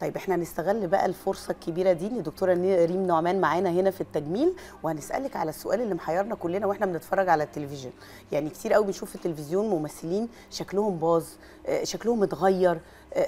طيب احنا هنستغل بقى الفرصة الكبيرة دي ان دكتورة ريم نعمان معانا هنا في التجميل، وهنسألك على السؤال اللي محيرنا كلنا واحنا بنتفرج على التلفزيون. يعني كتير قوي بنشوف في التلفزيون ممثلين شكلهم باظ، شكلهم اتغير،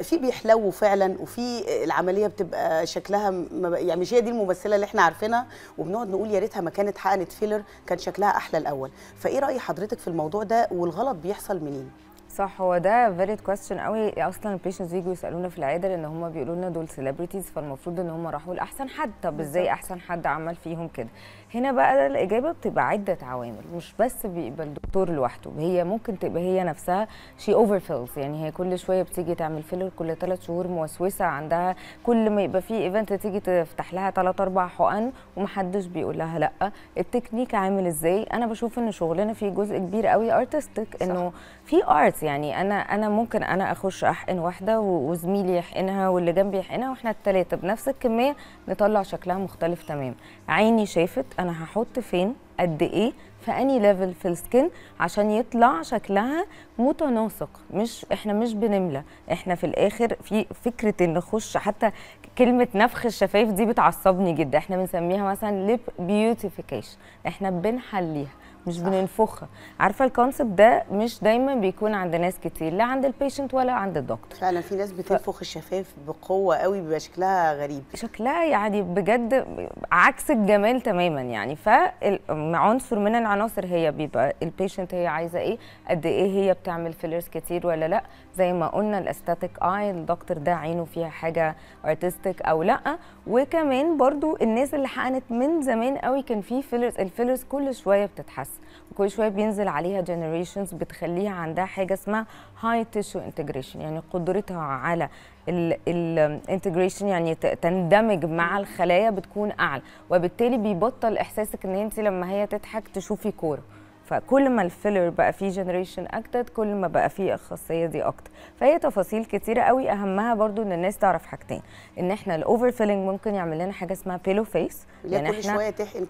في بيحلو فعلا وفي العملية بتبقى شكلها يعني مش هي دي الممثلة اللي احنا عارفينها، وبنقعد نقول يا ريتها ما كانت حقنت فيلر، كان شكلها احلى الاول. فايه رأي حضرتك في الموضوع ده والغلط بيحصل منين؟ صح، هو ده فاليد كويستشن قوي. اصلا البيشنتس يجوا يسالونا في العياده لان هم بيقولوا لنا دول سيلبرتيز، فالمفروض ان هم راحوا لاحسن حد. طب ازاي احسن حد عمل فيهم كده؟ هنا بقى الاجابه بتبقى عده عوامل، مش بس بيبقى الدكتور لوحده، هي ممكن تبقى هي نفسها شي اوفر فيلز. يعني هي كل شويه بتيجي تعمل فيلر، كل 3 شهور موسوسه عندها، كل ما يبقى في ايفنت تيجي تفتح لها 3 4 حقن ومحدش بيقول لها لا. التكنيك عامل ازاي؟ انا بشوف ان شغلنا فيه جزء كبير قوي ارتستيك، انه في ارت. يعني انا ممكن انا اخش احقن واحده وزميلي يحقنها واللي جنبي يحقنها، واحنا الثلاثه بنفس الكميه نطلع شكلها مختلف تمام. عيني شافت انا هحط فين قد ايه في اني ليفل في السكن عشان يطلع شكلها متناسق. مش احنا مش بنملى، احنا في الاخر في فكره ان نخش. حتى كلمه نفخ الشفايف دي بتعصبني جدا، احنا بنسميها مثلا ليب بيوتيفيكيشن، احنا بنحليها مش بننفخها. عارفه الكونسبت ده مش دايما بيكون عند ناس كتير، لا عند البيشنت ولا عند الدكتور. فعلا في ناس بتنفخ الشفايف بقوه قوي، بيبقى شكلها غريب، شكلها يعني بجد عكس الجمال تماما. يعني فعنصر من العناصر هي بيبقى البيشنت هي عايزه ايه، قد ايه هي بتعمل فيلرز كتير ولا لا. زي ما قلنا الاستاتيك اي، الدكتور ده عينه فيها حاجه ارتستيك او لا. وكمان برضو الناس اللي حقنت من زمان قوي كان في فيلرز، الفيلرز كل شويه بتتحسن وكل شويه بينزل عليها جنريشنز بتخليها عندها حاجه اسمها هاي تيشو انتجريشن، يعني قدرتها على الانتجريشن يعني تندمج مع الخلايا بتكون اعلى، وبالتالي بيبطل احساسك ان انت لما هي تضحك تشوفي كوره. فكل ما الفيلر بقى فيه جنريشن اكتر كل ما بقى فيه الخاصيه دي اكتر. فهي تفاصيل كتيره قوي، اهمها برضو ان الناس تعرف حاجتين، ان احنا الاوفر فيلنج ممكن يعمل لنا حاجه اسمها بيلو فيس، يعني كل شويه تحقن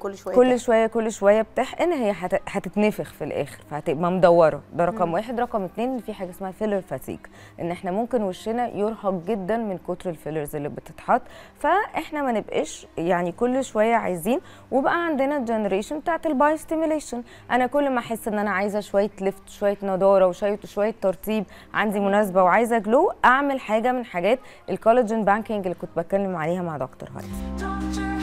كل شويه بتحقن، هي هتتنفخ في الاخر فهتبقى مدوره. ده رقم واحد. رقم اتنين في حاجه اسمها فيلر فاتيج، ان احنا ممكن وشنا يرهق جدا من كتر الفيلرز اللي بتتحط، فاحنا ما نبقاش يعني كل شويه عايزين. وبقى عندنا الجنريشن بتاعت الباي ستيميليشن، انا كل ما احس ان انا عايزه شويه ليفت، شويه نضاره وشويه ترطيب، عندي مناسبه وعايزه جلو، اعمل حاجه من حاجات الكولاجين بانكينج اللي كنت بتكلم عليها مع دكتور هايدي.